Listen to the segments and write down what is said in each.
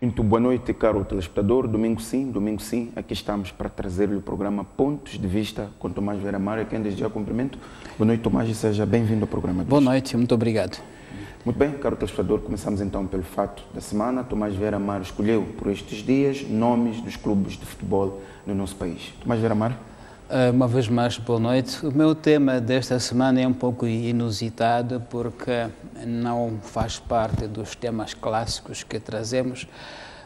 Muito boa noite, caro telespectador. Domingo sim, aqui estamos para trazer-lhe o programa Pontos de Vista com Tomás Vieira Amaro, a quem desde já cumprimento. Boa noite, Tomás, e seja bem-vindo ao programa. Boa noite, muito obrigado. Muito bem, caro telespectador, começamos então pelo fato da semana. Tomás Vieira Amaro escolheu por estes dias nomes dos clubes de futebol no nosso país. Tomás Vieira Amaro. Uma vez mais, boa noite. O meu tema desta semana é um pouco inusitado porque não faz parte dos temas clássicos que trazemos,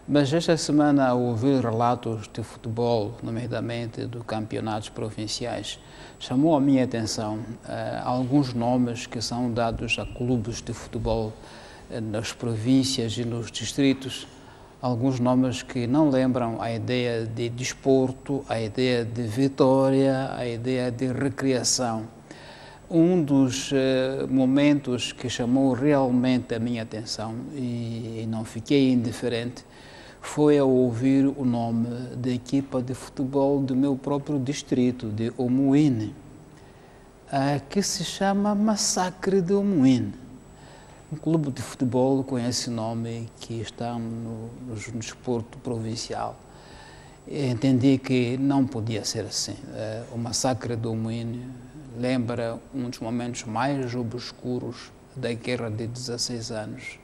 mas esta semana, ao ouvir relatos de futebol, nomeadamente de campeonatos provinciais, chamou a minha atenção alguns nomes que são dados a clubes de futebol nas províncias e nos distritos. Alguns nomes que não lembram a ideia de desporto, a ideia de vitória, a ideia de recreação. Um dos momentos que chamou realmente a minha atenção, e não fiquei indiferente, foi ao ouvir o nome da equipa de futebol do meu próprio distrito, de Omuíne, que se chama Massacre de Omuíne. Um clube de futebol com esse nome que está no desporto provincial. Entendi que não podia ser assim. O Massacre do Omuíne lembra um dos momentos mais obscuros da Guerra de 16 anos.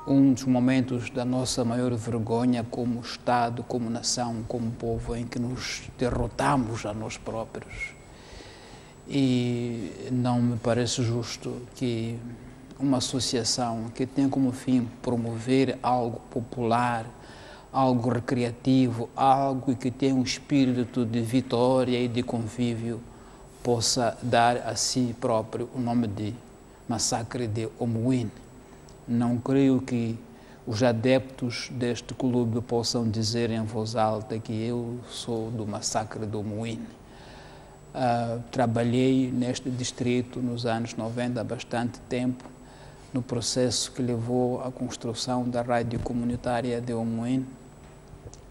Um dos momentos da nossa maior vergonha como Estado, como nação, como povo, em que nos derrotamos a nós próprios. E não me parece justo que uma associação que tem como fim promover algo popular, algo recreativo, algo que tem um espírito de vitória e de convívio, possa dar a si próprio o nome de Massacre de Omuíne. Não creio que os adeptos deste clube possam dizer em voz alta que eu sou do Massacre de Omuíne. Trabalhei neste distrito nos anos 90 há bastante tempo, no processo que levou à construção da rádio comunitária de Omuíne,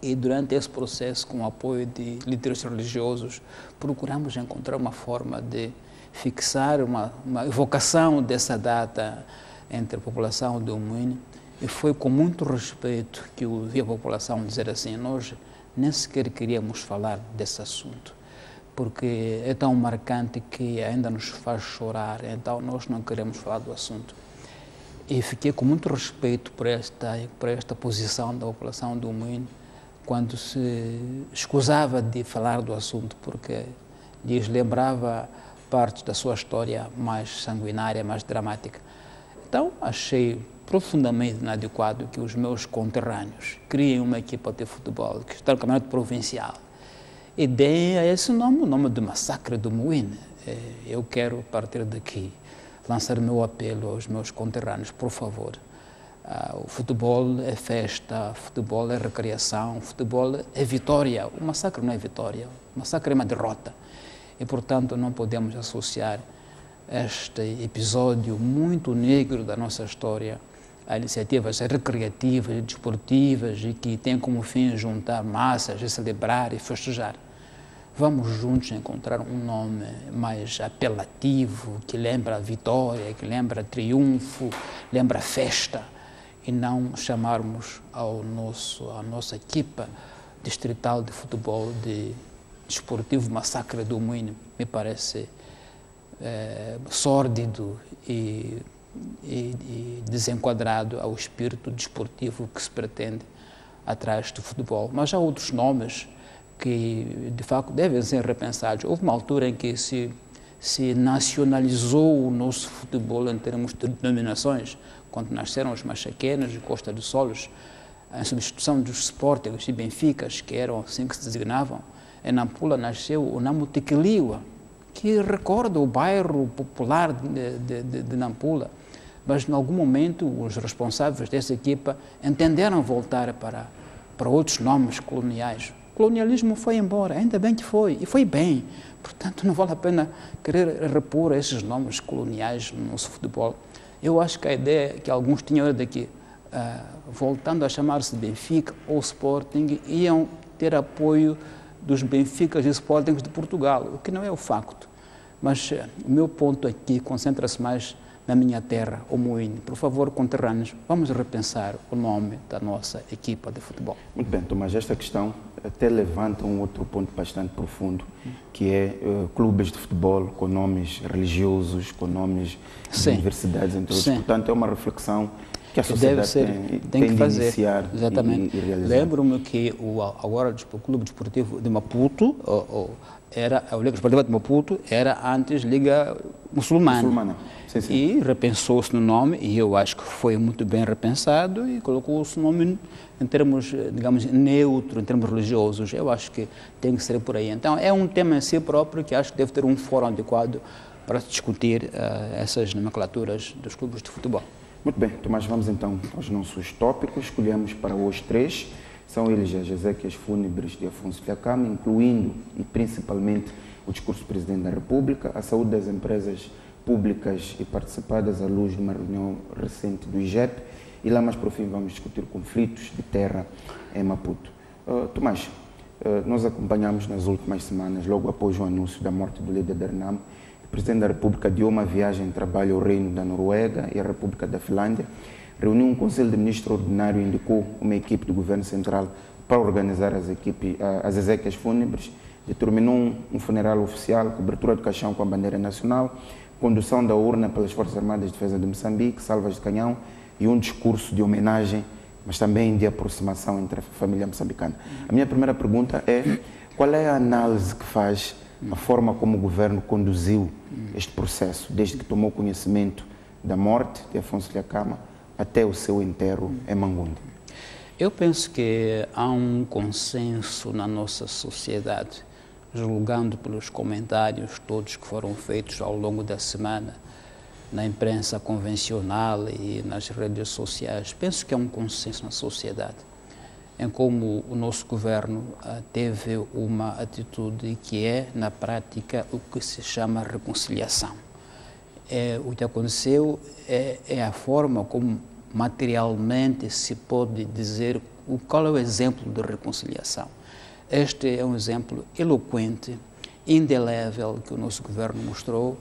e durante esse processo, com o apoio de líderes religiosos, procuramos encontrar uma forma de fixar uma evocação dessa data entre a população de Omuíne, e foi com muito respeito que eu ouvi a população dizer assim: nós nem sequer queríamos falar desse assunto, porque é tão marcante que ainda nos faz chorar, então nós não queremos falar do assunto. E fiquei com muito respeito por esta posição da população do Omuíne, quando se escusava de falar do assunto, porque lhes lembrava parte da sua história mais sanguinária, mais dramática. Então, achei profundamente inadequado que os meus conterrâneos criem uma equipa de futebol que está no campeonato provincial e deem a esse nome, o nome de Massacre do Omuíne. Eu quero, a partir daqui, lançar o meu apelo aos meus conterrâneos: por favor, o futebol é festa, o futebol é recreação, o futebol é vitória. O massacre não é vitória, o massacre é uma derrota. E, portanto, não podemos associar este episódio muito negro da nossa história a iniciativas recreativas e desportivas e que têm como fim juntar massas e celebrar e festejar. Vamos juntos encontrar um nome mais apelativo, que lembra a vitória, que lembra triunfo, lembra festa, e não chamarmos a nossa equipa distrital de futebol de Desportivo Massacre do Omuíne. Me parece sórdido e desenquadrado ao espírito desportivo que se pretende atrás do futebol. Mas há outros nomes que, de facto, devem ser repensados. Houve uma altura em que se nacionalizou o nosso futebol em termos de denominações, quando nasceram os Machaquenas e Costa dos Solos, em substituição dos Sportings e Benficas, que eram assim que se designavam. Em Nampula nasceu o Namutequiliwa, que recorda o bairro popular de Nampula, mas em algum momento os responsáveis dessa equipa entenderam voltar para outros nomes coloniais. O colonialismo foi embora, ainda bem que foi, e foi bem. Portanto, não vale a pena querer repor esses nomes coloniais no nosso futebol. Eu acho que a ideia que alguns tinham era de que, voltando a chamar-se Benfica ou Sporting, iam ter apoio dos Benficas e Sportings de Portugal, o que não é o facto. Mas o meu ponto aqui concentra-se mais na minha terra, o Moinho. Por favor, conterrâneos, vamos repensar o nome da nossa equipa de futebol. Muito bem, Tomás, esta questão até levanta um outro ponto bastante profundo, que é clubes de futebol com nomes religiosos, com nomes de universidades, entre outros. Portanto, é uma reflexão que a sociedade tem que fazer. Iniciar. Exatamente. E realizar. Lembro-me que agora o Clube Desportivo de Maputo, a Liga Desportiva de Maputo era antes Liga Muçulmana. Sim, sim. E repensou-se no nome, e eu acho que foi muito bem repensado, e colocou-se o nome em termos, digamos, neutro, em termos religiosos. Eu acho que tem que ser por aí. Então, é um tema em si próprio que acho que deve ter um fórum adequado para discutir essas nomenclaturas dos clubes de futebol. Muito bem, Tomás, vamos então aos nossos tópicos. Escolhemos para hoje 3. São eles as exéquias fúnebres de Afonso Dhlakama, incluindo e principalmente o discurso do Presidente da República, a saúde das empresas públicas e participadas à luz de uma reunião recente do IGEP, e lá mais para o fim vamos discutir conflitos de terra em Maputo. Tomás, nós acompanhamos nas últimas semanas, logo após o anúncio da morte do líder da RENAMO, o Presidente da República adiou uma viagem de trabalho ao Reino da Noruega e à República da Finlândia, reuniu um Conselho de Ministros ordinário e indicou uma equipe do Governo Central para organizar as exéquias fúnebres, determinou um funeral oficial, cobertura de caixão com a bandeira nacional, condução da urna pelas Forças Armadas de Defesa de Moçambique, salvas de canhão e um discurso de homenagem, mas também de aproximação entre a família moçambicana. A minha primeira pergunta é, qual é a análise que faz a forma como o governo conduziu este processo, desde que tomou conhecimento da morte de Afonso Dhlakama até o seu enterro em Mangundi? Eu penso que há um consenso na nossa sociedade, julgando pelos comentários todos que foram feitos ao longo da semana, na imprensa convencional e nas redes sociais. Penso que há um consenso na sociedade em como o nosso governo teve uma atitude que é, na prática, o que se chama reconciliação. O que aconteceu é a forma como materialmente se pode dizer qual é o exemplo de reconciliação. Este é um exemplo eloquente, indelével, que o nosso governo mostrou,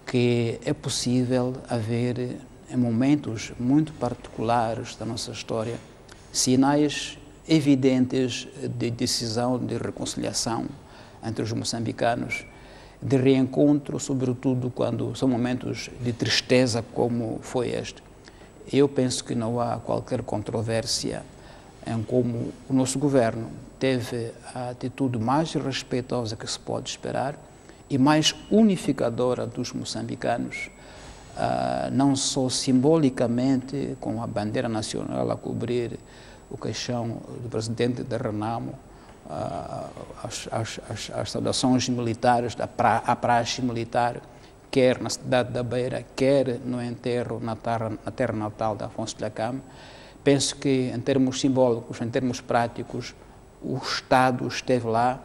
que é possível haver, em momentos muito particulares da nossa história, sinais evidentes de decisão de reconciliação entre os moçambicanos, de reencontro, sobretudo quando são momentos de tristeza como foi este. Eu penso que não há qualquer controvérsia em como o nosso governo teve a atitude mais respeitosa que se pode esperar e mais unificadora dos moçambicanos, não só simbolicamente, com a bandeira nacional a cobrir o caixão do presidente da RENAMO, as saudações militares, a praxe militar, quer na cidade da Beira, quer no enterro na terra natal de Afonso Dhlakama. Penso que, em termos simbólicos, em termos práticos, o Estado esteve lá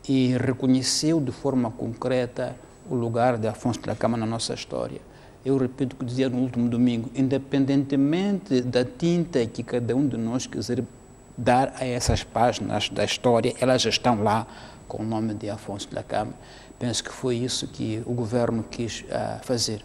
e reconheceu de forma concreta o lugar de Afonso Dhlakama na nossa história. Eu repito o que dizia no último domingo, independentemente da tinta que cada um de nós quiser dar a essas páginas da história, elas já estão lá com o nome de Afonso Dhlakama. Penso que foi isso que o governo quis fazer.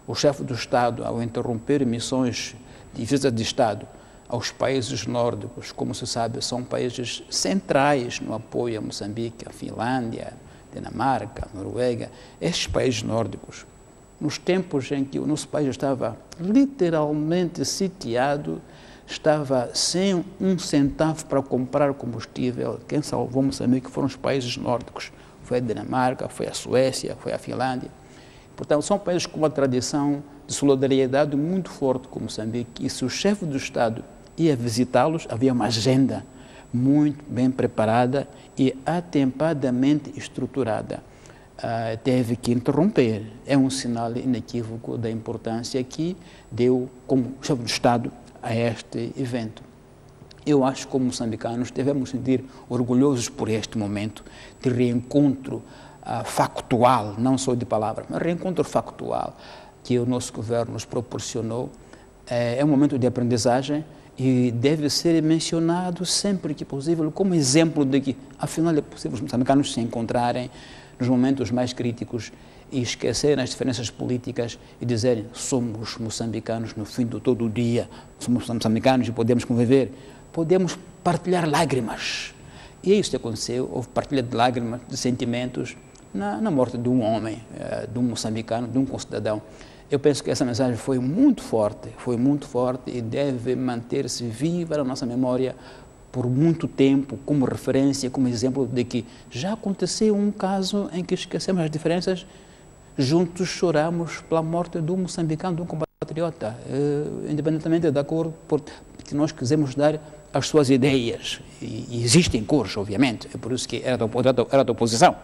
O chefe do Estado, ao interromper missões de visita de Estado aos países nórdicos, como se sabe, são países centrais no apoio a Moçambique, a Finlândia, Dinamarca, a Noruega, estes países nórdicos, nos tempos em que o nosso país estava literalmente sitiado, estava sem um centavo para comprar combustível, quem salvou Moçambique foram os países nórdicos, foi a Dinamarca, foi a Suécia, foi a Finlândia. Portanto, são países com uma tradição de solidariedade muito forte com Moçambique, e se o chefe do Estado ia visitá-los, havia uma agenda muito bem preparada e atempadamente estruturada. Teve que interromper. É um sinal inequívoco da importância que deu como chefe do Estado a este evento. Eu acho que, como moçambicanos, devemos sentir orgulhosos por este momento de reencontro factual, não só de palavras, mas reencontro factual que o nosso governo nos proporcionou. É um momento de aprendizagem e deve ser mencionado sempre que possível como exemplo de que, afinal, é possível os moçambicanos se encontrarem nos momentos mais críticos e esquecerem as diferenças políticas e dizerem somos moçambicanos no fim de todo o dia, somos moçambicanos e podemos conviver, podemos partilhar lágrimas. E é isso que aconteceu, houve partilha de lágrimas, de sentimentos na morte de um homem, de um moçambicano, de um concidadão. Eu penso que essa mensagem foi muito forte e deve manter-se viva na nossa memória por muito tempo, como referência, como exemplo de que já aconteceu um caso em que esquecemos as diferenças, juntos choramos pela morte de um moçambicano, de um compatriota, independentemente da cor que nós quisemos dar às suas ideias. E existem cores, obviamente, é por isso que era da oposição.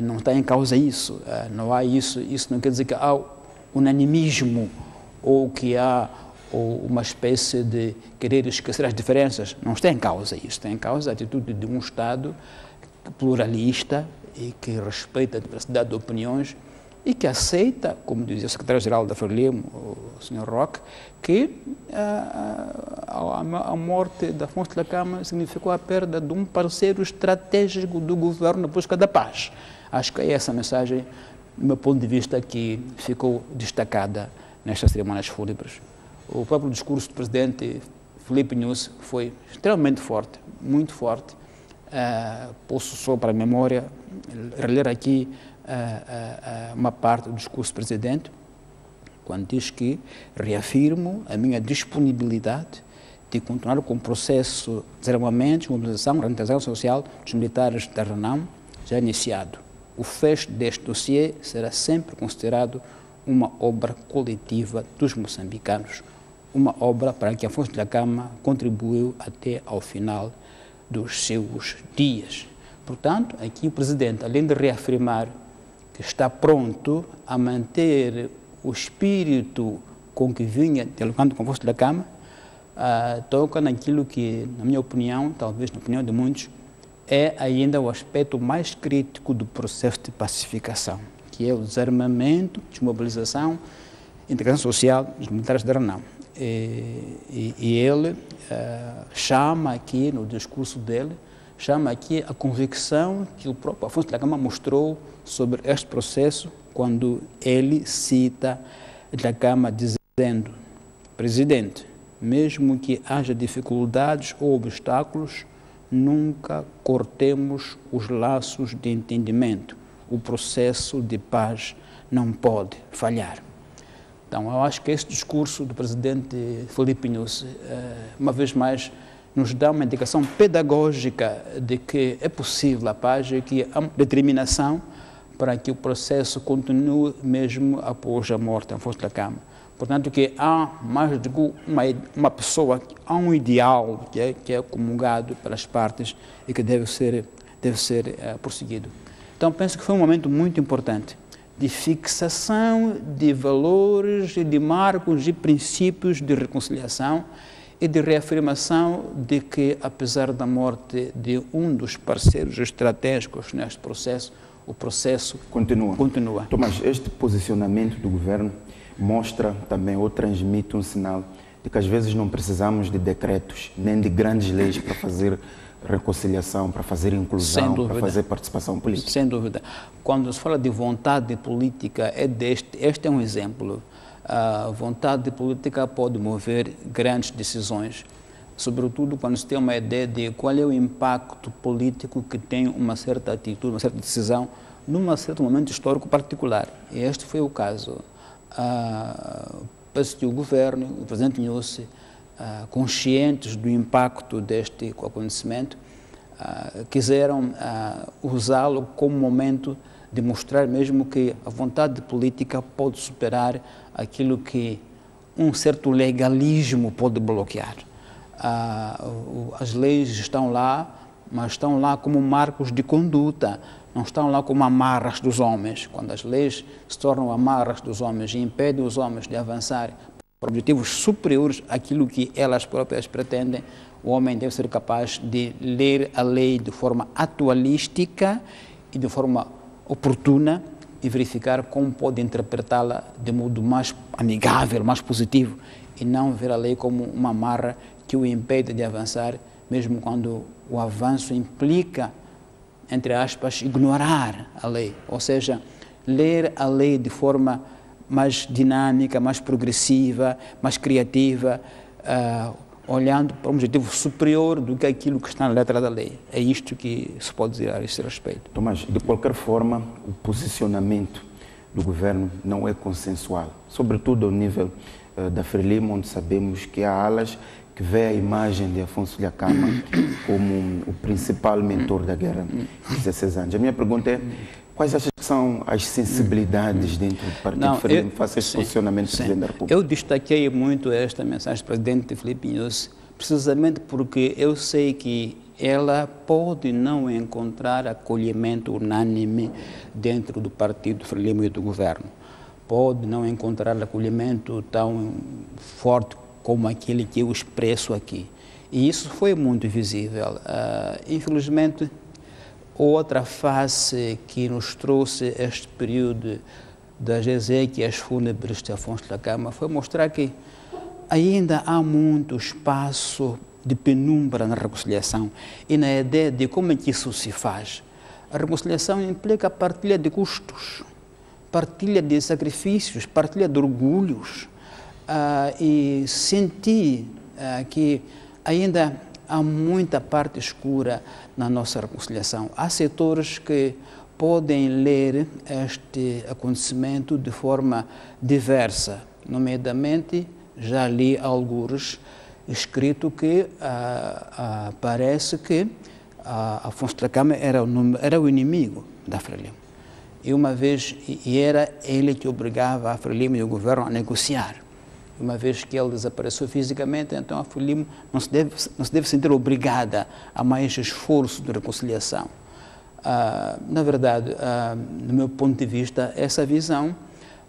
Não está em causa isso, não há isso. Isso não quer dizer que há unanimismo ou que há uma espécie de querer esquecer as diferenças. Não está em causa isso, está em causa a atitude de um Estado pluralista e que respeita a diversidade de opiniões e que aceita, como dizia o secretário-geral da Frelimo, o Sr. Roque, que a morte da Afonso Dhlakama significou a perda de um parceiro estratégico do governo na busca da paz. Acho que é essa mensagem, do meu ponto de vista, que ficou destacada nestas cerimônias fúnebres. O próprio discurso do presidente Filipe Nyusi foi extremamente forte, muito forte. Posso só para a memória reler aqui uma parte do discurso do presidente, quando diz que reafirmo a minha disponibilidade de continuar com o processo de desarmamento, mobilização, reintegração social dos militares da RENAM já iniciado. O fecho deste dossiê será sempre considerado uma obra coletiva dos moçambicanos, uma obra para que Afonso Dhlakama contribuiu até ao final dos seus dias. Portanto, aqui o presidente, além de reafirmar que está pronto a manter o espírito com que vinha dialogando com Afonso Dhlakama, toca naquilo que, na minha opinião, talvez na opinião de muitos, é ainda o aspecto mais crítico do processo de pacificação, que é o desarmamento, desmobilização, integração social dos militares da RENAM. E ele chama aqui, no discurso dele, chama aqui a convicção que o próprio Afonso Dhlakama mostrou sobre este processo, quando ele cita Dhlakama dizendo: presidente, mesmo que haja dificuldades ou obstáculos, nunca cortemos os laços de entendimento. O processo de paz não pode falhar. Então, eu acho que esse discurso do presidente Filipe Nyusi, uma vez mais, nos dá uma indicação pedagógica de que é possível a paz e que há determinação para que o processo continue mesmo após a morte de Afonso Dhlakama. Portanto, que há mais do que uma pessoa, há um ideal que é comungado pelas partes e que deve ser prosseguido. Então, penso que foi um momento muito importante de fixação de valores e de marcos e princípios de reconciliação e de reafirmação de que, apesar da morte de um dos parceiros estratégicos neste processo, o processo continua. Tomás, este posicionamento do governo mostra também ou transmite um sinal de que às vezes não precisamos de decretos, nem de grandes leis para fazer reconciliação, para fazer inclusão, para fazer participação política. Sem dúvida. Quando se fala de vontade política, este é um exemplo. A vontade política pode mover grandes decisões, sobretudo quando se tem uma ideia de qual é o impacto político que tem uma certa atitude, uma certa decisão, num certo momento histórico particular. E este foi o caso. Penso que o governo, o presidente Nyusi, conscientes do impacto deste acontecimento, quiseram usá-lo como momento de mostrar mesmo que a vontade política pode superar aquilo que um certo legalismo pode bloquear. As leis estão lá, mas estão lá como marcos de conduta, não estão lá como amarras dos homens. Quando as leis se tornam amarras dos homens e impedem os homens de avançar para objetivos superiores àquilo que elas próprias pretendem, o homem deve ser capaz de ler a lei de forma atualística e de forma oportuna e verificar como pode interpretá-la de modo mais amigável, mais positivo, e não ver a lei como uma amarra que o impede de avançar, mesmo quando o avanço implica entre aspas, ignorar a lei, ou seja, ler a lei de forma mais dinâmica, mais progressiva, mais criativa, olhando para um objetivo superior do que aquilo que está na letra da lei. É isto que se pode dizer a esse respeito. Tomás, de qualquer forma, o posicionamento do governo não é consensual, sobretudo ao nível da Frelimo, onde sabemos que há alas que vê a imagem de Afonso Dhlakama como o principal mentor da guerra de 16 anos. A minha pergunta é, quais achas que são as sensibilidades dentro do Partido Frelimo face a esse posicionamento do Presidente da República? Eu destaquei muito esta mensagem do Presidente Filipe Nyusi, precisamente porque eu sei que ela pode não encontrar acolhimento unânime dentro do Partido Frelimo e do governo. Pode não encontrar acolhimento tão forte como aquele que eu expresso aqui. E isso foi muito visível. Infelizmente, outra face que nos trouxe este período das exéquias fúnebres de Afonso Dhlakama foi mostrar que ainda há muito espaço de penumbra na reconciliação e na ideia de como é que isso se faz. A reconciliação implica partilha de custos, partilha de sacrifícios, partilha de orgulhos, e sentir que ainda há muita parte escura na nossa reconciliação. Há setores que podem ler este acontecimento de forma diversa, nomeadamente, já li alguns escrito que parece que Afonso Dhlakama era o inimigo da Frelimo. E era ele que obrigava a Frelimo e o governo a negociar. Uma vez que ele desapareceu fisicamente, então a Frelimo não se deve sentir obrigada a mais esforço de reconciliação. Na verdade, do meu ponto de vista, essa visão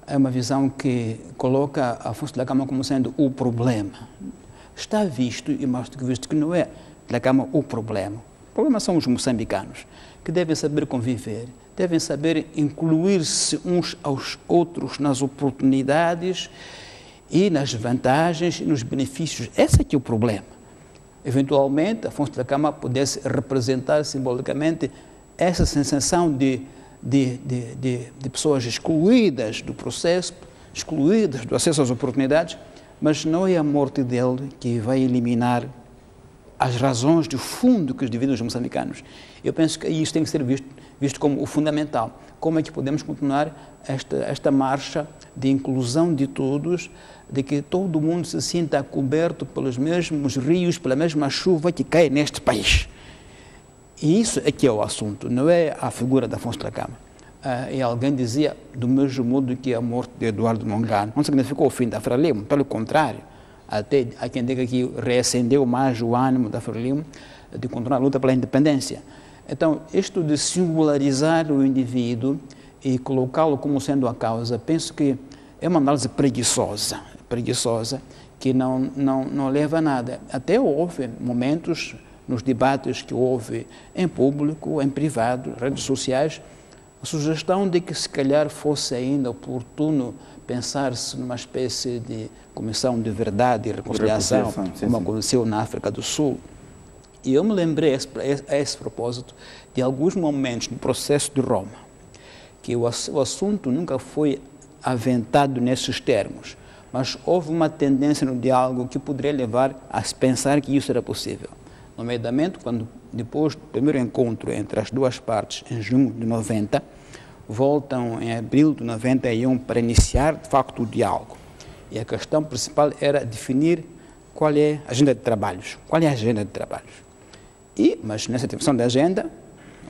é uma visão que coloca Afonso Dhlakama como sendo o problema. Está visto, e mais do que visto, que não é Dhlakama o problema. O problema são os moçambicanos, que devem saber conviver, devem saber incluir-se uns aos outros nas oportunidades e nas vantagens e nos benefícios. Esse é que é o problema. Eventualmente, Afonso Dhlakama pudesse representar simbolicamente essa sensação de pessoas excluídas do processo, excluídas do acesso às oportunidades, mas não é a morte dele que vai eliminar as razões de fundo que os dividem os moçambicanos. Eu penso que isso tem que ser visto como o fundamental. Como é que podemos continuar esta marcha de inclusão de todos, de que todo mundo se sinta coberto pelos mesmos rios, pela mesma chuva que cai neste país. E isso é que é o assunto, não é a figura de Afonso Dhlakama. E alguém dizia, do mesmo modo que a morte de Eduardo Mondlane não significou o fim da Frelimo, pelo contrário, até há quem diga que reacendeu mais o ânimo da Frelimo de continuar a luta pela independência. Então, isto de singularizar o indivíduo e colocá-lo como sendo a causa, penso que é uma análise preguiçosa, que não leva a nada. Até houve momentos nos debates que houve em público, em privado, redes sociais, a sugestão de que se calhar fosse ainda oportuno pensar-se numa espécie de comissão de verdade e reconciliação, como aconteceu na África do Sul. E eu me lembrei a esse propósito de alguns momentos no processo de Roma, que o assunto nunca foi aventado nesses termos, mas houve uma tendência no diálogo que poderia levar a se pensar que isso era possível. Nomeadamente, quando depois do primeiro encontro entre as duas partes, em junho de 90, voltam em abril de 91 para iniciar, de facto, o diálogo. E a questão principal era definir qual é a agenda de trabalhos. Mas nessa definição da agenda,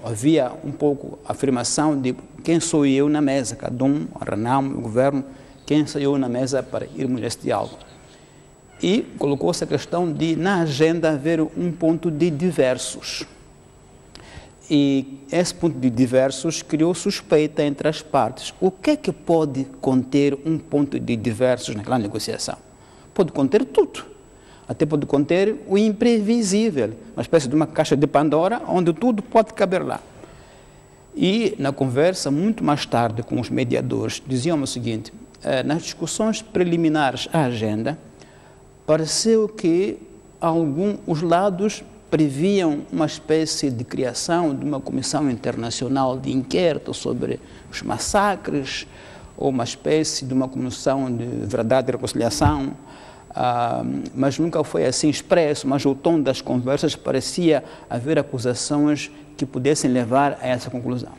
havia um pouco a afirmação de quem sou eu na mesa, cada um, a Renamo, o governo, quem sou eu na mesa para irmos nesse diálogo. E colocou-se a questão de, na agenda, haver um ponto de diversos. E esse ponto de diversos criou suspeita entre as partes. O que é que pode conter um ponto de diversos naquela negociação? Pode conter tudo. Até pode conter o imprevisível, uma espécie de uma caixa de Pandora, onde tudo pode caber lá. E na conversa, muito mais tarde, com os mediadores, diziam o seguinte, nas discussões preliminares à agenda, pareceu que os lados previam uma espécie de criação de uma comissão internacional de inquérito sobre os massacres, ou uma espécie de uma comissão de verdade e reconciliação, mas nunca foi assim expresso, mas o tom das conversas parecia haver acusações que pudessem levar a essa conclusão.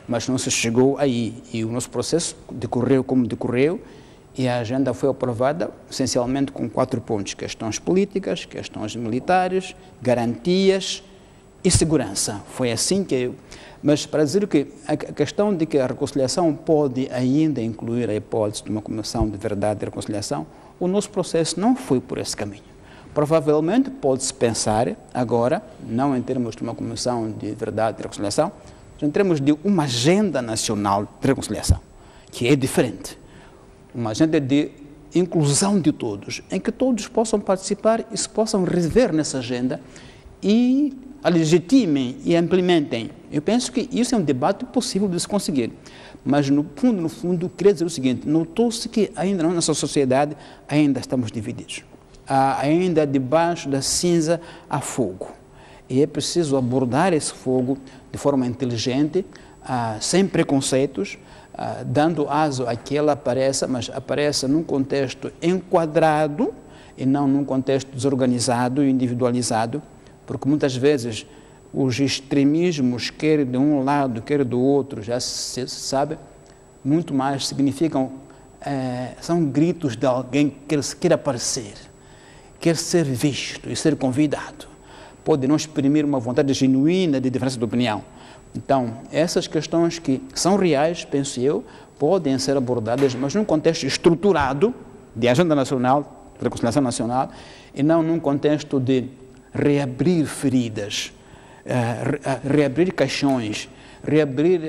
Mas não se chegou aí, e o nosso processo decorreu como decorreu, e a agenda foi aprovada essencialmente com 4 pontos: questões políticas, questões militares, garantias e segurança. Foi assim que Mas para dizer que a questão de que a reconciliação pode ainda incluir a hipótese de uma comissão de verdade e reconciliação, o nosso processo não foi por esse caminho. Provavelmente pode-se pensar agora, não em termos de uma comissão de verdade e reconciliação, mas em termos de uma agenda nacional de reconciliação, que é diferente. Uma agenda de inclusão de todos, em que todos possam participar e se possam rever nessa agenda e a legitimem e a implementem. Eu penso que isso é um debate possível de se conseguir. Mas, no fundo, queria dizer o seguinte: notou-se que ainda na nossa sociedade ainda estamos divididos. Ainda debaixo da cinza há fogo. E é preciso abordar esse fogo de forma inteligente, sem preconceitos, dando aso a que ela apareça, mas apareça num contexto enquadrado e não num contexto desorganizado e individualizado, porque muitas vezes os extremismos, quer de um lado, quer do outro, já se sabe, muito mais significam, são gritos de alguém que quer aparecer, quer ser visto e ser convidado. Pode não exprimir uma vontade genuína de diferença de opinião. Então, essas questões que são reais, penso eu, podem ser abordadas, mas num contexto estruturado de agenda nacional, de reconciliação nacional, e não num contexto de reabrir feridas, reabrir caixões, reabrir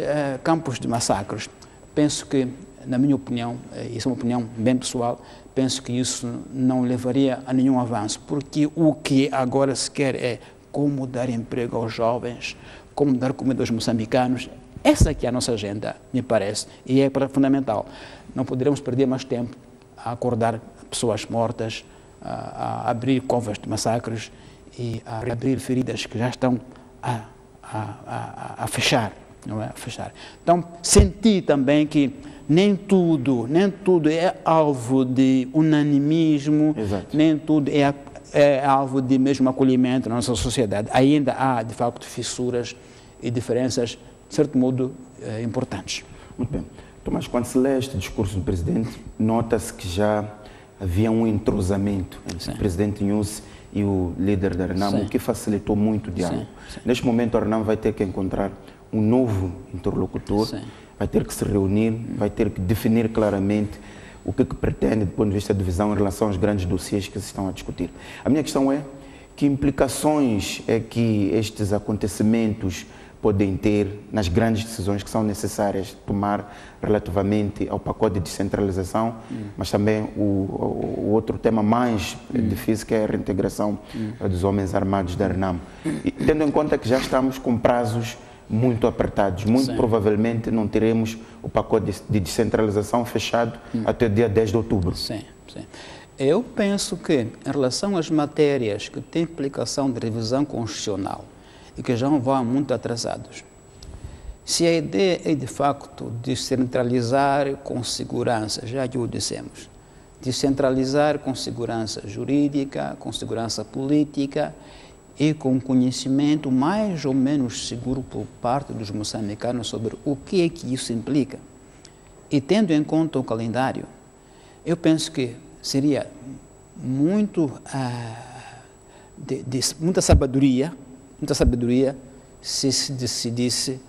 campos de massacres. Penso que, na minha opinião, isso é uma opinião bem pessoal, penso que isso não levaria a nenhum avanço, porque o que agora se quer é como dar emprego aos jovens, como dar comida aos moçambicanos. Essa que é a nossa agenda, me parece, e é fundamental. Não poderemos perder mais tempo a acordar pessoas mortas, a abrir covas de massacres e a abrir feridas que já estão a fechar, não é? A fechar. Então, senti também que nem tudo é alvo de unanimismo. Exato. Nem tudo é alvo de mesmo acolhimento na nossa sociedade. Ainda há, de facto, fissuras e diferenças, de certo modo, importantes. Muito bem. Tomás, quando se lê este discurso do Presidente, nota-se que já havia um entrosamento entre o Presidente Nyusi e o líder da RENAMO, o que facilitou muito o diálogo. Sim. Neste momento, a RENAMO vai ter que encontrar um novo interlocutor, vai ter que se reunir, vai ter que definir claramente o que pretende, do ponto de vista de visão, em relação aos grandes dossiês que se estão a discutir. A minha questão é: que implicações é que estes acontecimentos podem ter nas grandes decisões que são necessárias tomar relativamente ao pacote de descentralização, mas também o outro tema mais difícil, que é a reintegração dos homens armados da RENAMO. E, tendo em conta que já estamos com prazos muito apertados, muito provavelmente não teremos o pacote de descentralização fechado até o dia 10 de outubro. Sim. Eu penso que, em relação às matérias que têm implicação de revisão constitucional e que já vão muito atrasados, se a ideia é, de facto, descentralizar com segurança, já que o dissemos, descentralizar com segurança jurídica, com segurança política e com conhecimento mais ou menos seguro por parte dos moçambicanos sobre o que é que isso implica, e tendo em conta o calendário, eu penso que seria muita sabedoria se se decidisse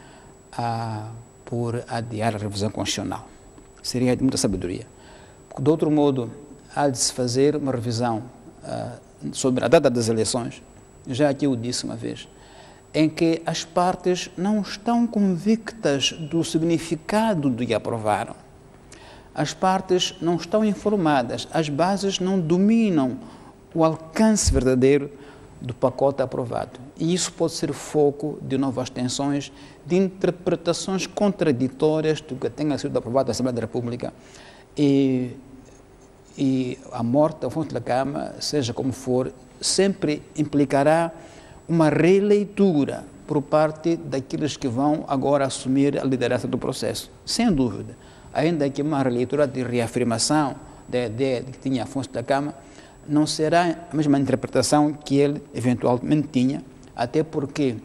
por adiar a revisão constitucional. Seria de muita sabedoria. Porque, de outro modo, há de se fazer uma revisão sobre a data das eleições, já aqui eu disse uma vez, em que as partes não estão convictas do significado do que aprovaram. As partes não estão informadas, as bases não dominam o alcance verdadeiro do pacote aprovado. E isso pode ser foco de novas tensões, de interpretações contraditórias do que tenha sido aprovado na Assembleia da República. E a morte da Fonte da Cama, seja como for, sempre implicará uma releitura por parte daqueles que vão agora assumir a liderança do processo. Sem dúvida, ainda que uma releitura de reafirmação da ideia que tinha Afonso da Gama, não será a mesma interpretação que ele eventualmente tinha, até porque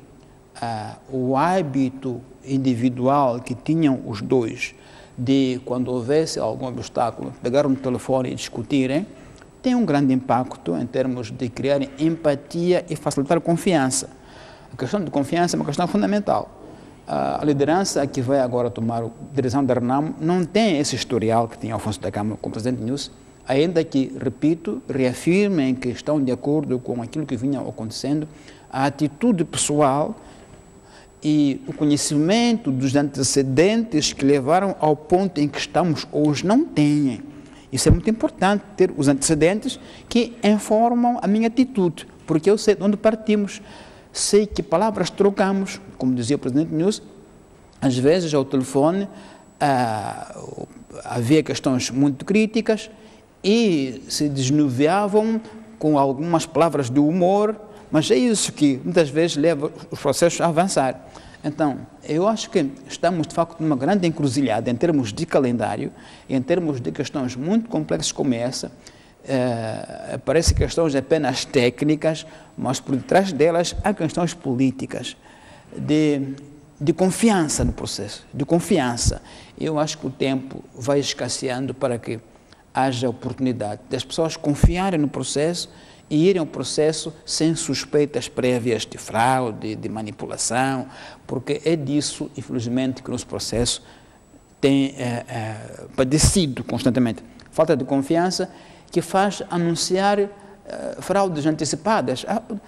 o hábito individual que tinham os dois de, quando houvesse algum obstáculo, pegar um telefone e discutirem, tem um grande impacto em termos de criar empatia e facilitar confiança. A questão de confiança é uma questão fundamental. A liderança que vai agora tomar a direção da RENAMO não tem esse historial que tinha Afonso da Gama como presidente NUS, ainda que, repito, reafirmem que estão de acordo com aquilo que vinha acontecendo, a atitude pessoal e o conhecimento dos antecedentes que levaram ao ponto em que estamos hoje não têm. Isso é muito importante, ter os antecedentes que informam a minha atitude, porque eu sei de onde partimos, sei que palavras trocamos, como dizia o presidente NUS, às vezes ao telefone havia questões muito críticas e se desnuviavam com algumas palavras de humor, mas é isso que muitas vezes leva os processos a avançar. Então, eu acho que estamos de facto numa grande encruzilhada em termos de calendário, em termos de questões muito complexas como essa. Parece questões apenas técnicas, mas por detrás delas há questões políticas, de confiança no processo, de confiança. Eu acho que o tempo vai escasseando para que haja oportunidade das pessoas confiarem no processo e irem ao processo sem suspeitas prévias de fraude, de manipulação, porque é disso, infelizmente, que o nosso processo tem padecido constantemente. Falta de confiança que faz anunciar fraudes antecipadas.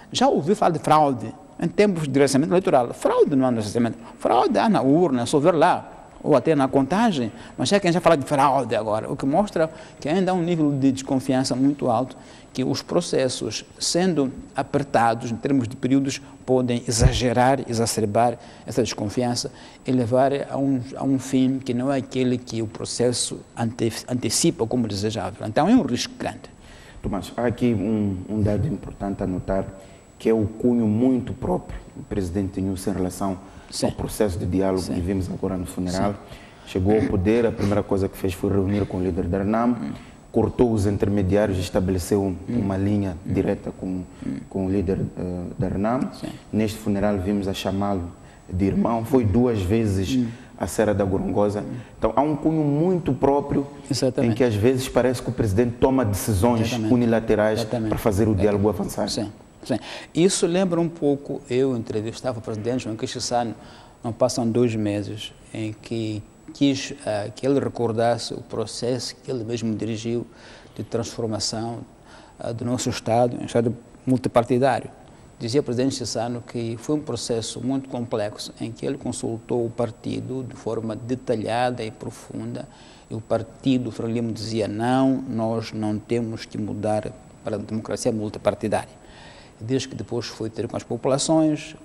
Já ouvi falar de fraude em tempos de direcionamento eleitoral. Fraude não há necessariamente. Fraude há na urna, só ver lá, ou até na contagem, mas é quem já fala de fraude agora, o que mostra que ainda há um nível de desconfiança muito alto, que os processos, sendo apertados em termos de períodos, podem exagerar, exacerbar essa desconfiança e levar a um fim que não é aquele que o processo antecipa como desejável. Então é um risco grande. Tomás, há aqui um dado importante a notar, que é o cunho muito próprio do presidente NUS em relação ao processo de diálogo que vimos agora no funeral. Chegou ao poder, a primeira coisa que fez foi reunir com o líder da RENAMO, cortou os intermediários e estabeleceu uma linha direta com o líder da RENAMO. Neste funeral vimos a chamá-lo de irmão, foi 2 vezes à Serra da Gorongosa. Então há um cunho muito próprio em que às vezes parece que o presidente toma decisões unilaterais para fazer o diálogo avançar. Sim. Isso lembra um pouco, eu entrevistava o presidente João Chissano, não passam 2 meses, em que quis que ele recordasse o processo que ele mesmo dirigiu de transformação do nosso Estado em Estado multipartidário. Dizia o presidente Chissano que foi um processo muito complexo, em que ele consultou o partido de forma detalhada e profunda, e o partido, o Frelimo, dizia não, nós não temos que mudar para a democracia multipartidária. Diz que depois foi ter com as populações,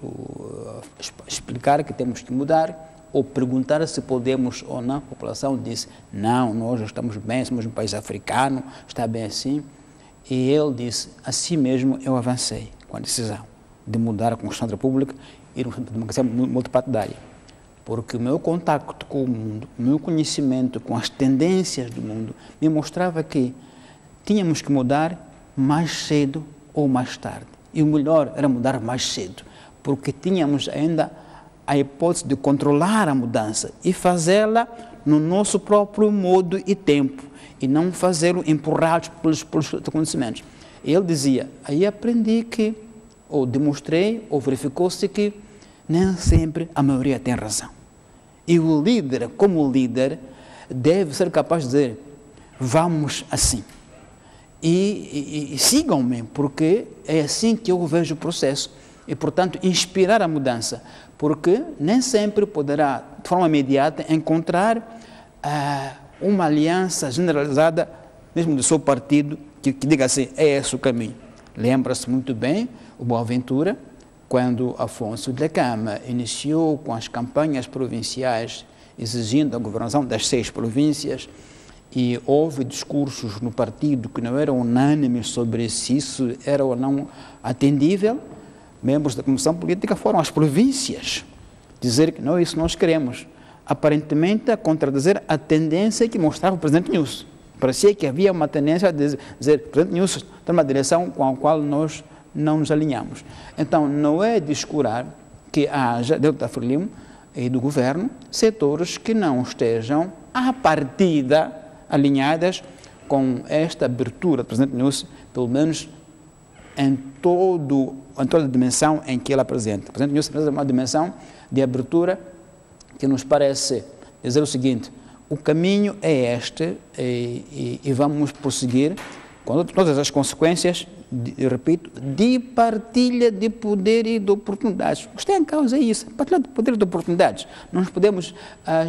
explicar que temos que mudar, ou perguntar se podemos ou não. A população disse, não, nós estamos bem, somos um país africano, está bem assim. E ele disse, assim mesmo eu avancei com a decisão de mudar a Constituição da República e ir para uma democracia multipartidária. Porque o meu contacto com o mundo, o meu conhecimento com as tendências do mundo, me mostrava que tínhamos que mudar mais cedo ou mais tarde. E o melhor era mudar mais cedo, porque tínhamos ainda a hipótese de controlar a mudança e fazê-la no nosso próprio modo e tempo, e não fazê-lo empurrados pelos acontecimentos. E ele dizia, aí aprendi que, ou demonstrei, ou verificou-se que nem sempre a maioria tem razão. E o líder, como líder, deve ser capaz de dizer, vamos assim. E sigam-me, porque é assim que eu vejo o processo. E, portanto, inspirar a mudança, porque nem sempre poderá, de forma imediata, encontrar uma aliança generalizada, mesmo do seu partido, que diga assim, é esse o caminho. Lembra-se muito bem o Boaventura, quando Afonso da Gama iniciou com as campanhas provinciais, exigindo a governação das 6 províncias, e houve discursos no partido que não eram unânimes sobre se isso era ou não atendível. membros da Comissão Política foram às províncias dizer que não, isso nós queremos. Aparentemente a contradizer a tendência que mostrava o presidente Nyusi. Parecia que havia uma tendência a dizer, o presidente Nyusi está numa direção com a qual nós não nos alinhamos. Então, não é descurar que haja, dentro da Frelimo e do governo, setores que não estejam, à partida, alinhadas com esta abertura do presidente Nyusi, pelo menos em toda a dimensão em que ele apresenta. O presidente Nyusi apresenta uma dimensão de abertura que nos parece dizer o seguinte: o caminho é este e vamos prosseguir com todas as consequências, repito, de partilha de poder e de oportunidades. O que está em causa é isso, partilha de poder e de oportunidades. Não nos podemos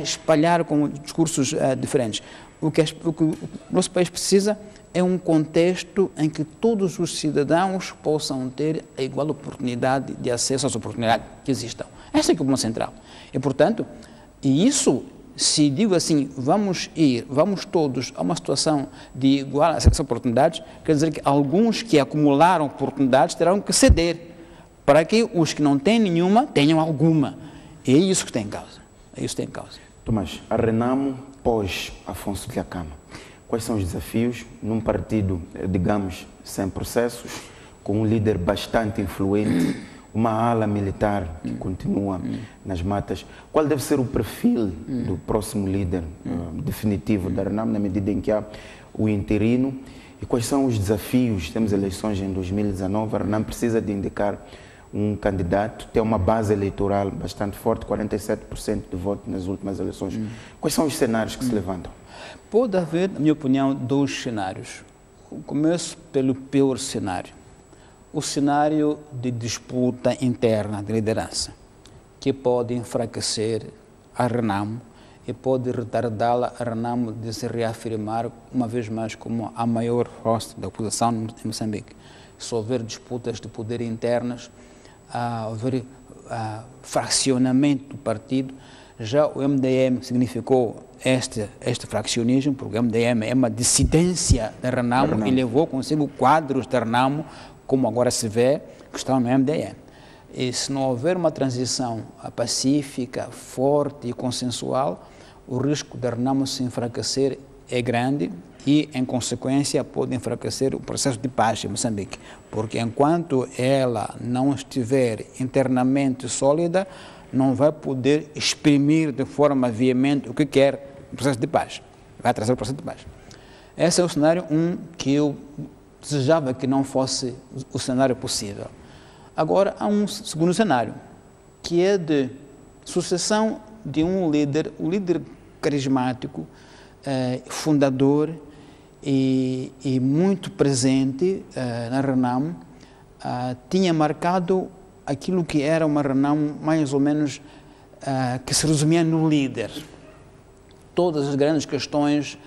espalhar com discursos diferentes. O que o nosso país precisa é um contexto em que todos os cidadãos possam ter a igual oportunidade de acesso às oportunidades que existam. Esse é o problema central. E, portanto, isso, se digo assim, vamos todos a uma situação de igual acesso a oportunidades, quer dizer que alguns que acumularam oportunidades terão que ceder para que os que não têm nenhuma tenham alguma. E é isso que tem em causa. É isso que tem em causa. Tomás, a Renamo pós Afonso Dhlakama, quais são os desafios num partido, digamos, sem processos, com um líder bastante influente, uma ala militar que continua nas matas? Qual deve ser o perfil do próximo líder definitivo da Renamo, na medida em que há o interino? E quais são os desafios? Temos eleições em 2019, a Renamo precisa de indicar um candidato, tem uma base eleitoral bastante forte, 47% de voto nas últimas eleições. Quais são os cenários que se levantam? Pode haver, na minha opinião, dois cenários. Começo pelo pior cenário. O cenário de disputa interna de liderança, que pode enfraquecer a Renamo e pode retardá-la, a Renamo, de se reafirmar uma vez mais como a maior força da oposição em Moçambique. Se houver disputas de poder internas, houver fracionamento do partido, já o MDM significou este fraccionismo, porque o MDM é uma dissidência da Renamo e levou consigo quadros da Renamo, como agora se vê, que estão no MDM. E se não houver uma transição pacífica, forte e consensual, o risco da Renamo se enfraquecer é grande e, em consequência, pode enfraquecer o processo de paz em Moçambique. Porque enquanto ela não estiver internamente sólida, não vai poder exprimir de forma veemente o que quer o processo de paz. Vai trazer o processo de paz. Esse é o cenário que eu desejava que não fosse o cenário possível. Agora, há um segundo cenário, que é de sucessão de um líder carismático, fundador e muito presente na Renamo, tinha marcado aquilo que era uma Renamo mais ou menos que se resumia no líder. Todas as grandes questões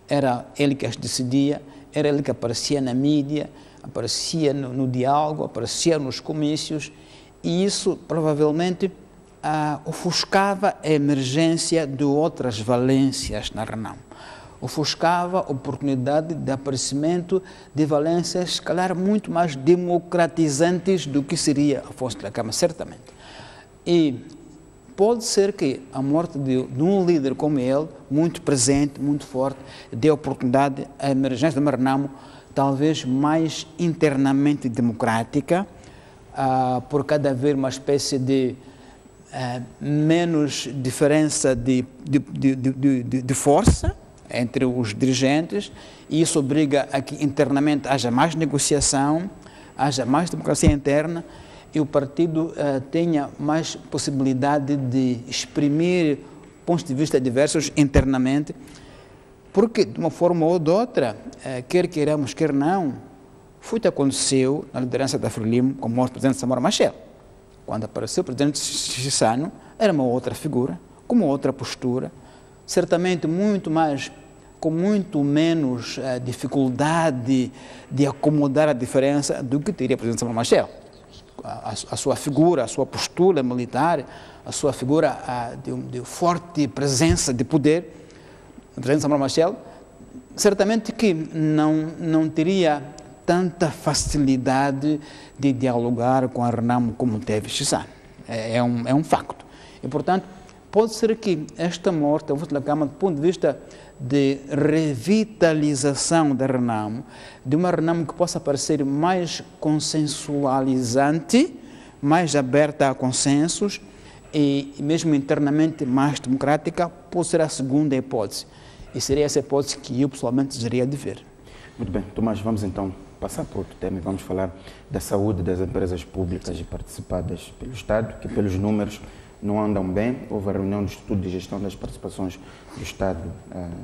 era ele que as decidia, era ele que aparecia na mídia, aparecia no diálogo, aparecia nos comícios, e isso provavelmente ofuscava a emergência de outras valências na Renamo. Ofuscava a oportunidade de aparecimento de valências, se calhar, muito mais democratizantes do que seria Afonso Dhlakama, certamente. E pode ser que a morte de um líder como ele, muito presente, muito forte, dê oportunidade à emergência da Renamo, talvez mais internamente democrática, por cada vez uma espécie de menos diferença de força entre os dirigentes, e isso obriga a que internamente haja mais negociação, haja mais democracia interna, e o partido tenha mais possibilidade de exprimir pontos de vista diversos internamente, porque, de uma forma ou de outra, quer queiramos, quer não, foi o que aconteceu na liderança da Frelimo com a morte do presidente Samora Machel. Quando apareceu o presidente Chissano, era uma outra figura, com uma outra postura, certamente com muito menos dificuldade de acomodar a diferença do que teria o presidente Samora Machel. A sua figura, a sua postura militar, a sua figura de forte presença de poder, o presidente Samora Machel, certamente que não teria tanta facilidade de dialogar com a Renamo como teve estes anos. É um facto. E, portanto, pode ser que esta morte da Fundação Telecom, do ponto de vista de revitalização da Renamo, de uma Renamo que possa parecer mais consensualizante, mais aberta a consensos e mesmo internamente mais democrática, pode ser a segunda hipótese. E seria essa hipótese que eu pessoalmente desejaria de ver. Muito bem, Tomás, vamos então passar para outro tema e vamos falar da saúde das empresas públicas e participadas pelo Estado, que pelos números não andam bem. Houve a reunião do Instituto de Gestão das Participações do Estado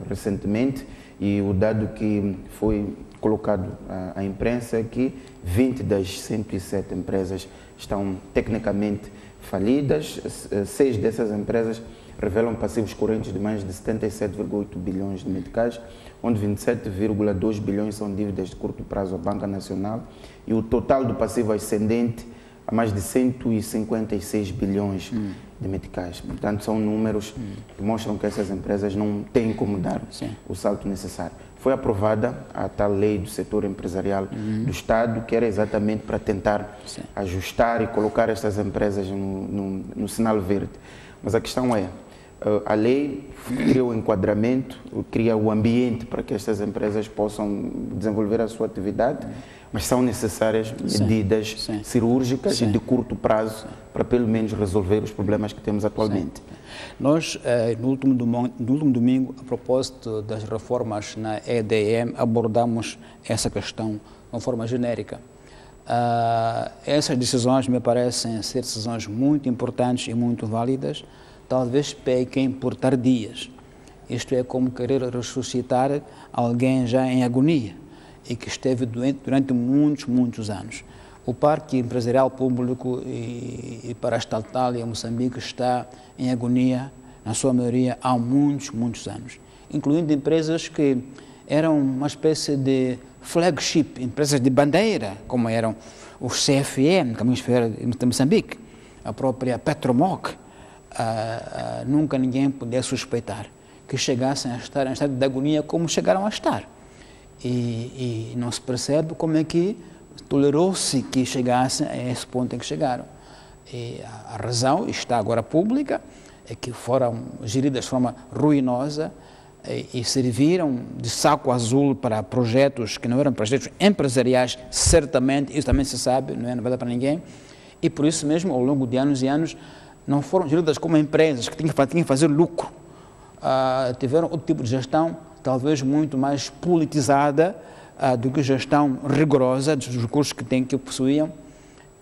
recentemente e o dado que foi colocado à imprensa é que 20 das 107 empresas estão tecnicamente falidas. 6 dessas empresas revelam passivos correntes de mais de 77,8 bilhões de meticais, onde 27,2 bilhões são dívidas de curto prazo à Banca Nacional e o total do passivo ascendente a mais de 156 bilhões de meticais. Portanto, são números que mostram que essas empresas não têm como dar o salto necessário. Foi aprovada a tal lei do setor empresarial do Estado, que era exatamente para tentar ajustar e colocar estas empresas no sinal verde. Mas a questão é, a lei cria o enquadramento, cria o ambiente para que estas empresas possam desenvolver a sua atividade, mas são necessárias medidas cirúrgicas e de curto prazo para pelo menos resolver os problemas que temos atualmente. Nós, no último domingo, a propósito das reformas na EDM, abordamos essa questão de uma forma genérica. Essas decisões me parecem ser decisões muito importantes e muito válidas, talvez pequem por tardias. Isto é como querer ressuscitar alguém já em agonia e que esteve doente durante muitos anos. O Parque Empresarial Público e Paraestatal em Moçambique está em agonia, na sua maioria, há muitos anos, incluindo empresas que eram uma espécie de flagship, empresas de bandeira, como eram o CFE, Caminhos Ferroviários de Moçambique, a própria Petromoc. Nunca ninguém podia suspeitar que chegassem a estar em estado de agonia como chegaram a estar. E não se percebe como é que tolerou-se que chegassem a esse ponto em que chegaram. E a razão está agora pública, é que foram geridas de forma ruinosa e serviram de saco azul para projetos que não eram projetos empresariais, certamente, isso também se sabe, não é novidade para ninguém, e por isso mesmo, ao longo de anos e anos, não foram geridas como empresas que tinham que fazer lucro. Tiveram outro tipo de gestão, talvez muito mais politizada do que gestão rigorosa dos recursos que possuíam,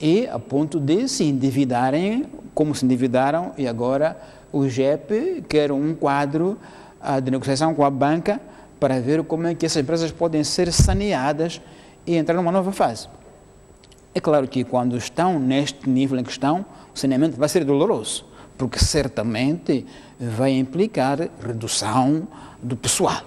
e a ponto de se endividarem como se endividaram, e agora o IGEP quer um quadro de negociação com a banca para ver como é que essas empresas podem ser saneadas e entrar numa nova fase. É claro que quando estão neste nível em que estão, o saneamento vai ser doloroso, porque certamente vai implicar redução do pessoal,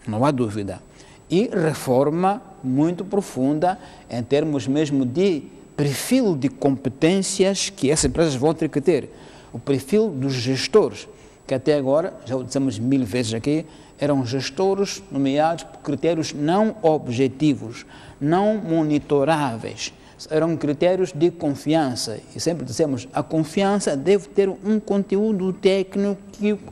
não há dúvida, e reforma muito profunda em termos mesmo de perfil de competências que essas empresas vão ter que ter. O perfil dos gestores, que até agora, já o dissemos 1000 vezes aqui, eram gestores nomeados por critérios não objetivos, não monitoráveis, eram critérios de confiança, e sempre dizemos, a confiança deve ter um conteúdo técnico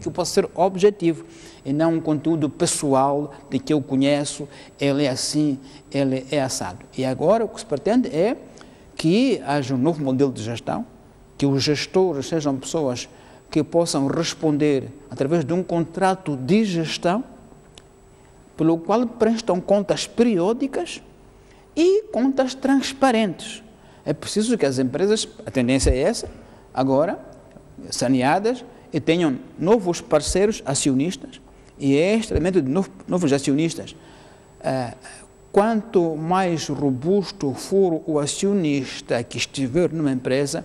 que possa ser objetivo, e não um conteúdo pessoal de que eu conheço, ele é assim, ele é assado. E agora o que se pretende é que haja um novo modelo de gestão, que os gestores sejam pessoas que possam responder através de um contrato de gestão, pelo qual prestam contas periódicas e contas transparentes. É preciso que as empresas, a tendência é essa, agora, saneadas, e tenham novos parceiros acionistas, e este elemento de novos acionistas, quanto mais robusto for o acionista que estiver numa empresa,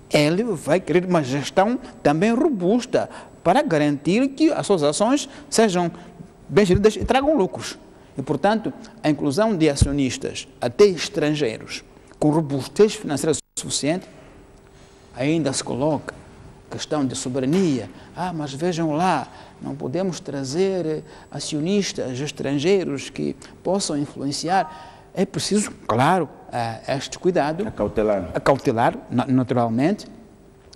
ele vai querer uma gestão também robusta para garantir que as suas ações sejam bem geridas e tragam lucros. E, portanto, a inclusão de acionistas, até estrangeiros, com robustez financeira suficiente, ainda se coloca questão de soberania. Mas vejam lá, não podemos trazer acionistas estrangeiros que possam influenciar. é preciso, claro, este cuidado. Acautelar, naturalmente,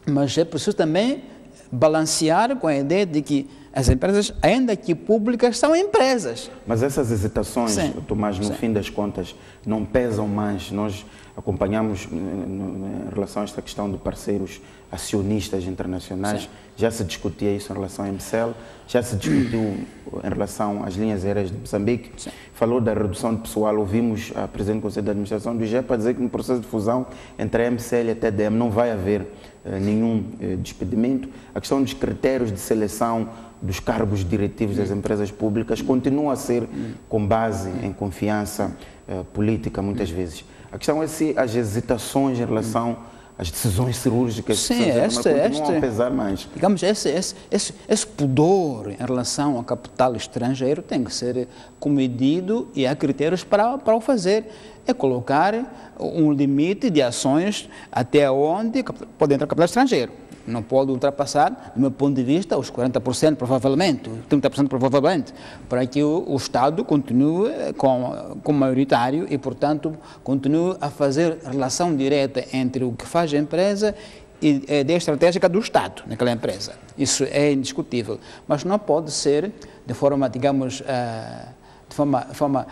mas é preciso também balancear com a ideia de que as empresas, ainda que públicas, são empresas. Mas essas hesitações, Tomás, no fim das contas, não pesam mais? Nós acompanhamos em relação a esta questão de parceiros acionistas internacionais, já se discutia isso em relação à MCL, já se discutiu em relação às linhas aéreas de Moçambique, falou da redução de pessoal, ouvimos a Presidente do Conselho de Administração do IGEP dizer que no processo de fusão entre a MCL e a TDM não vai haver nenhum despedimento. A questão dos critérios de seleção dos cargos diretivos das empresas públicas continua a ser com base em confiança política, muitas vezes. A questão é se as hesitações em relação às decisões cirúrgicas continuam a pesar mais. Digamos, esse pudor em relação ao capital estrangeiro tem que ser comedido e há critérios para o fazer. É colocar um limite de ações até onde pode entrar capital estrangeiro. Não pode ultrapassar, do meu ponto de vista, os 40% provavelmente, 30% provavelmente, para que o Estado continue com maioritário e, portanto, continue a fazer relação direta entre o que faz a empresa e a ideia estratégica do Estado naquela empresa. Isso é indiscutível, mas não pode ser de forma, digamos, de forma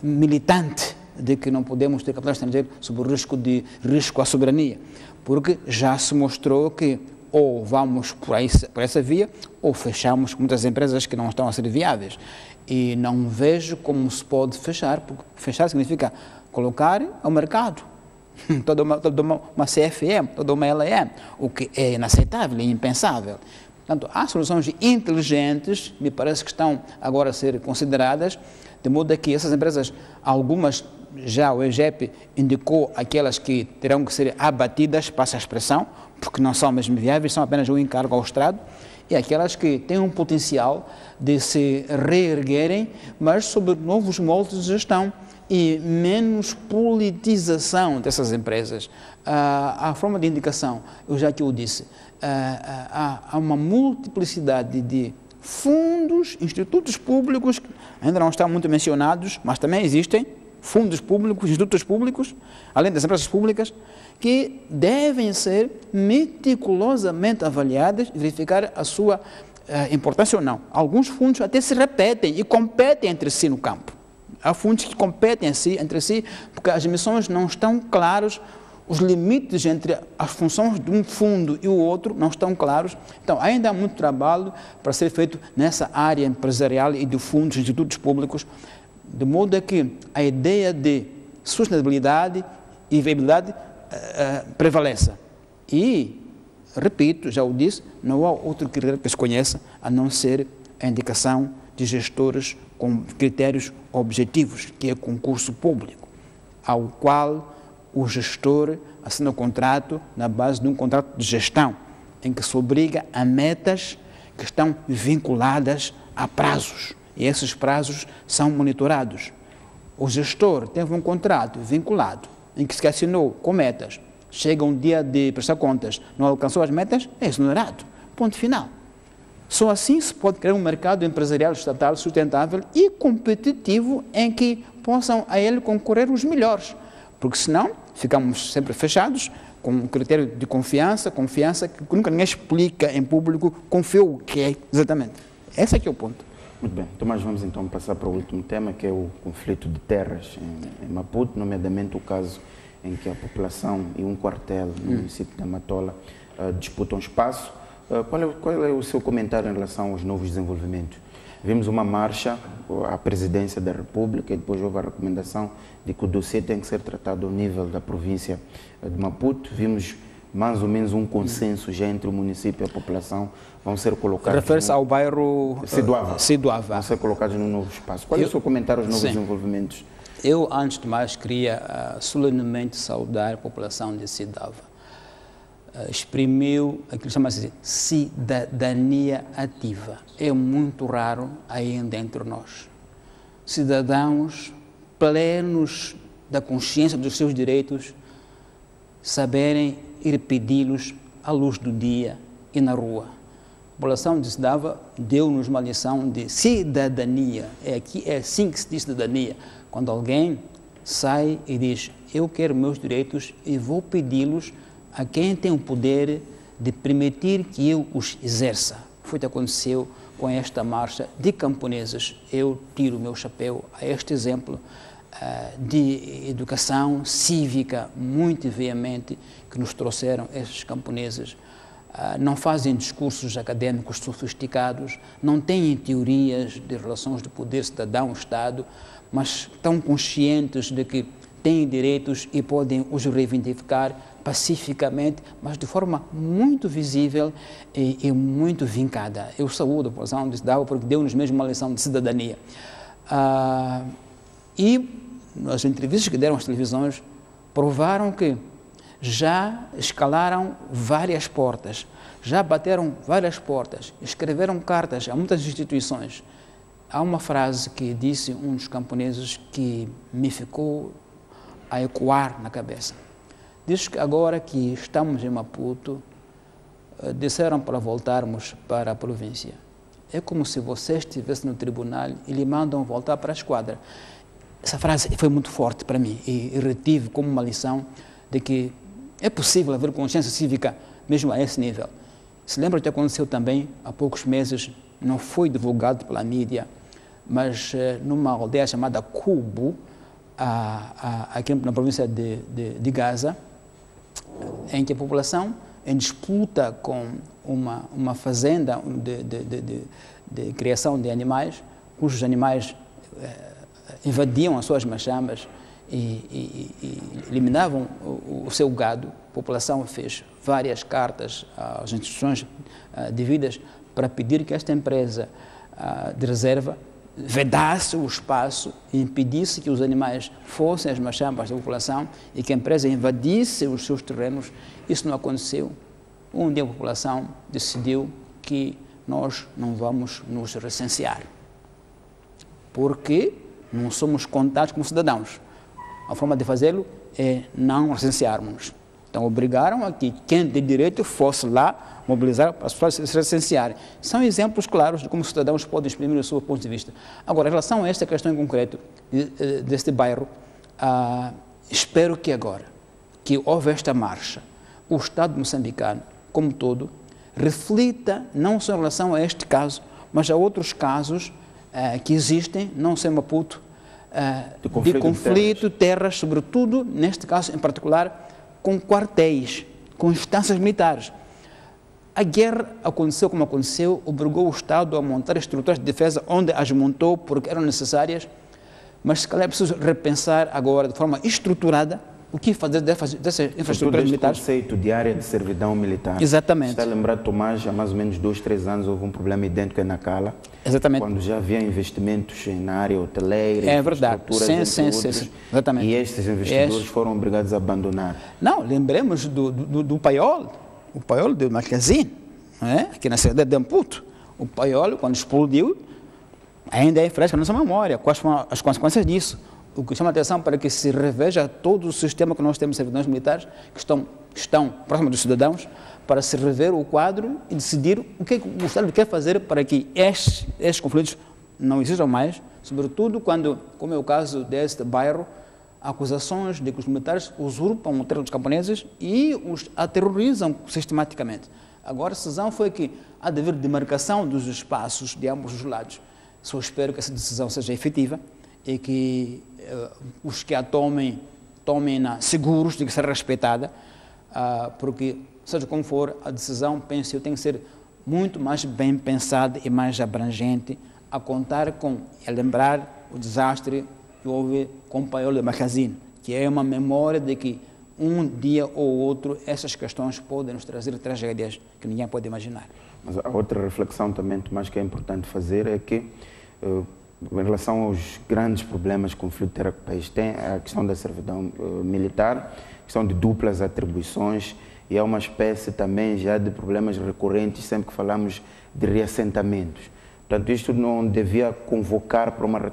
militante, de que não podemos ter capital estrangeiro sob o risco à soberania, porque já se mostrou que ou vamos por essa via ou fechamos muitas empresas que não estão a ser viáveis. E não vejo como se pode fechar, porque fechar significa colocar ao mercado toda uma CFM, toda uma LM, o que é inaceitável e impensável. Portanto, há soluções inteligentes, me parece que estão agora a ser consideradas, de modo que essas empresas, algumas já o IGEP indicou aquelas que terão que ser abatidas, passa a expressão, porque não são mesmo viáveis, são apenas um encargo ao Estado, e aquelas que têm um potencial de se reerguerem, mas sob novos moldes de gestão e menos politização dessas empresas. A forma de indicação, eu já que o disse, há uma multiplicidade de fundos, institutos públicos, que ainda não estão muito mencionados, mas também existem fundos públicos, institutos públicos, além das empresas públicas, que devem ser meticulosamente avaliadas e verificar a sua importância ou não. Alguns fundos até se repetem e competem entre si no campo. Há fundos que competem entre si porque as emissões não estão claros, os limites entre as funções de um fundo e o outro não estão claros. Então, ainda há muito trabalho para ser feito nessa área empresarial e de fundos, institutos públicos, de modo a que a ideia de sustentabilidade e viabilidade prevaleça. E, repito, já o disse, não há outro critério que se conheça a não ser a indicação de gestores com critérios objetivos, que é concurso público, ao qual o gestor assina o contrato na base de um contrato de gestão, em que se obriga a metas que estão vinculadas a prazos. E esses prazos são monitorados. O gestor teve um contrato vinculado, em que se assinou com metas, chega um dia de prestar contas, não alcançou as metas, é exonerado. Ponto final. Só assim se pode criar um mercado empresarial estatal sustentável e competitivo em que possam a ele concorrer os melhores. Porque senão ficamos sempre fechados com um critério de confiança que nunca ninguém explica em público, confiou o que é exatamente. Esse aqui é o ponto. Muito bem, Tomás, vamos então passar para o último tema, que é o conflito de terras em Maputo, nomeadamente o caso em que a população e um quartel no município de Matola disputam espaço. Qual é o seu comentário em relação aos novos desenvolvimentos? Vimos uma marcha à presidência da República e depois houve a recomendação de que o dossiê tem que ser tratado ao nível da província de Maputo. Vimos mais ou menos um consenso já entre o município e a população, vão ser colocados... Refere-se ao bairro Siduava. Vão ser colocados num novo espaço. Qual é o seu comentário aos novos desenvolvimentos? Eu, antes de mais, queria solenemente saudar a população de Siduava. Exprimiu aquilo que chama-se de cidadania ativa. É muito raro ainda entre nós. Cidadãos plenos da consciência dos seus direitos, saberem ir pedi-los à luz do dia e na rua. A população de Siduava deu-nos uma lição de cidadania. É assim que se diz cidadania. Quando alguém sai e diz: eu quero meus direitos e vou pedi-los a quem tem o poder de permitir que eu os exerça. Foi o que aconteceu com esta marcha de camponeses. Eu tiro o meu chapéu a este exemplo de educação cívica muito veemente que nos trouxeram estes camponeses. Não fazem discursos acadêmicos sofisticados, não têm teorias de relações de poder cidadão-Estado, mas estão conscientes de que têm direitos e podem os reivindicar pacificamente, mas de forma muito visível e muito vincada. Eu saúdo a posição de Cidadão porque deu-nos mesmo uma lição de cidadania. E as entrevistas que deram às televisões provaram que já escalaram várias portas, já bateram várias portas, escreveram cartas a muitas instituições. Há uma frase que disse um dos camponeses que me ficou a ecoar na cabeça. Diz que agora que estamos em Maputo, disseram para voltarmos para a província. É como se você estivesse no tribunal e lhe mandam voltar para a esquadra. Essa frase foi muito forte para mim e retive como uma lição de que é possível haver consciência cívica mesmo a esse nível. Se lembra que aconteceu também há poucos meses, não foi divulgado pela mídia, mas numa aldeia chamada Cubo, aqui na província de Gaza, em que a população, em disputa com uma fazenda de criação de animais, cujos animais invadiam as suas machambas e eliminavam o seu gado, a população fez várias cartas às instituições devidas para pedir que esta empresa de reserva vedasse o espaço e impedisse que os animais fossem às machambas da população e que a empresa invadisse os seus terrenos. Isso não aconteceu. Um dia a população decidiu que nós não vamos nos recensear, porque não somos contados como cidadãos. A forma de fazê-lo é não recensearmos. Então, obrigaram a que quem tem direito fosse lá mobilizar para as pessoas se recensearem. São exemplos claros de como os cidadãos podem exprimir o seu ponto de vista. Agora, em relação a esta questão em concreto deste bairro, espero que agora que houve esta marcha, o Estado moçambicano, como todo, reflita não só em relação a este caso, mas a outros casos que existem, não só em Maputo, de conflito de terras, sobretudo, neste caso em particular, com quartéis, com instâncias militares. A guerra aconteceu como aconteceu, obrigou o Estado a montar estruturas de defesa onde as montou porque eram necessárias, mas se calhar é preciso repensar agora de forma estruturada o que fazer dessas infraestruturas militares. O conceito de área de servidão militar. Exatamente. Está a lembrar, Tomás, há mais ou menos 2, 3 anos houve um problema idêntico em Nacala. Exatamente. Quando já havia investimentos na área hoteleira, é verdade. Sim. Exatamente. E estes investidores foram obrigados a abandonar. Não, lembremos do paiol, o paiol de Macazine, aqui na cidade de Maputo. O paiol, quando explodiu, ainda é fresco na nossa memória. Quais foram as consequências disso? O que chama a atenção para que se reveja todo o sistema que nós temos de servidores militares que estão próximos dos cidadãos, para se rever o quadro e decidir o que o Estado quer fazer para que estes conflitos não existam mais, sobretudo quando, como é o caso deste bairro, acusações de que os militares usurpam o terreno dos camponeses e os aterrorizam sistematicamente. Agora a decisão foi que há de haver demarcação dos espaços de ambos os lados. Só espero que essa decisão seja efetiva e que os que a tomem-na seguros de que será respeitada, porque, seja como for, a decisão, penso eu, tem que ser muito mais bem pensada e mais abrangente, a contar com, a lembrar o desastre que houve com o paiol de Macazine, que é uma memória de que um dia ou outro essas questões podem nos trazer tragédias que ninguém pode imaginar. Mas a outra reflexão também, Tomás, que é importante fazer é que em relação aos grandes problemas que o conflito que o país tem, a questão da servidão militar, a questão de duplas atribuições, e é uma espécie também já de problemas recorrentes sempre que falamos de reassentamentos. Portanto, isto não devia convocar para uma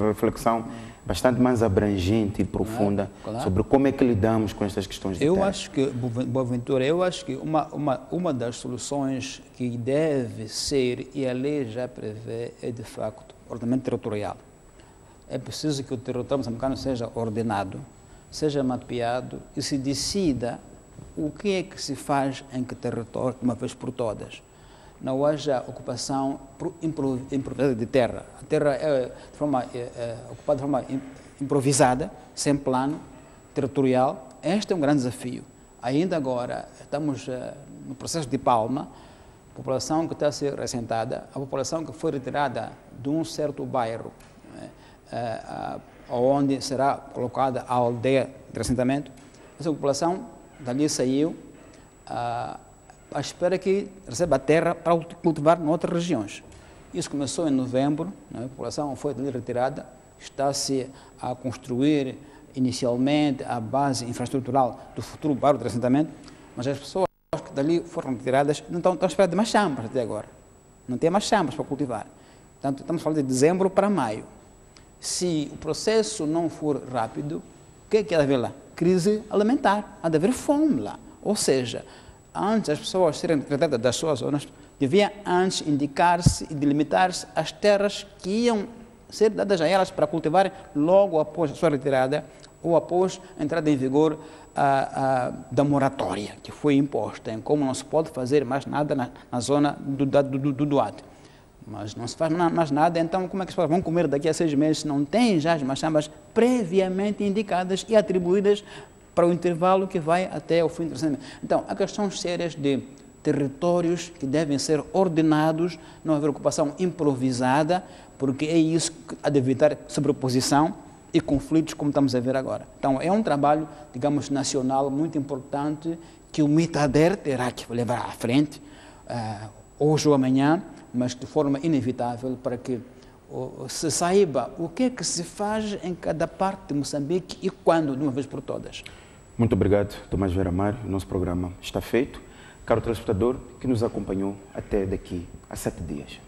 reflexão bastante mais abrangente e profunda sobre como é que lidamos com estas questões de terra. Acho que, Boaventura, uma das soluções que deve ser, e a lei já prevê, é de facto ordenamento territorial. é preciso que o território moçambicano seja ordenado, seja mapeado e se decida o que é que se faz em que território de uma vez por todas. Não haja ocupação improvisada de terra. A terra é ocupada de forma improvisada, sem plano territorial. Este é um grande desafio. Ainda agora, estamos no processo de Palma, a população que está a ser reassentada, a população que foi retirada de um certo bairro, onde será colocada a aldeia de assentamento, essa população dali saiu à espera que receba terra para cultivar em outras regiões. Isso começou em novembro, a população foi dali retirada, está-se a construir inicialmente a base infraestrutural do futuro bairro de assentamento, mas as pessoas que dali foram retiradas não estão à espera de mais chambres até agora. Não tem mais chambres para cultivar. Portanto, estamos falando de dezembro para maio. Se o processo não for rápido, o que é que há de haver lá? Crise alimentar, há de haver fome lá. Ou seja, antes as pessoas serem tratadas das suas zonas, devia antes indicar-se e delimitar-se as terras que iam ser dadas a elas para cultivarem logo após a sua retirada ou após a entrada em vigor da moratória que foi imposta, em como não se pode fazer mais nada na zona do Duarte. Mas não se faz mais nada, então como é que as pessoas vão comer daqui a 6 meses se não têm já as machambas previamente indicadas e atribuídas para o intervalo que vai até o fim do assentamento? Então, há questões sérias de territórios que devem ser ordenados, não haver ocupação improvisada, porque é isso que há de evitar sobreposição e conflitos como estamos a ver agora. Então, é um trabalho, digamos, nacional muito importante que o MITADER terá que levar à frente, hoje ou amanhã, mas de forma inevitável para que se saiba o que é que se faz em cada parte de Moçambique e quando, de uma vez por todas. Muito obrigado, Tomás Vera Mário. O nosso programa está feito. Caro telespectador que nos acompanhou até daqui a 7 dias.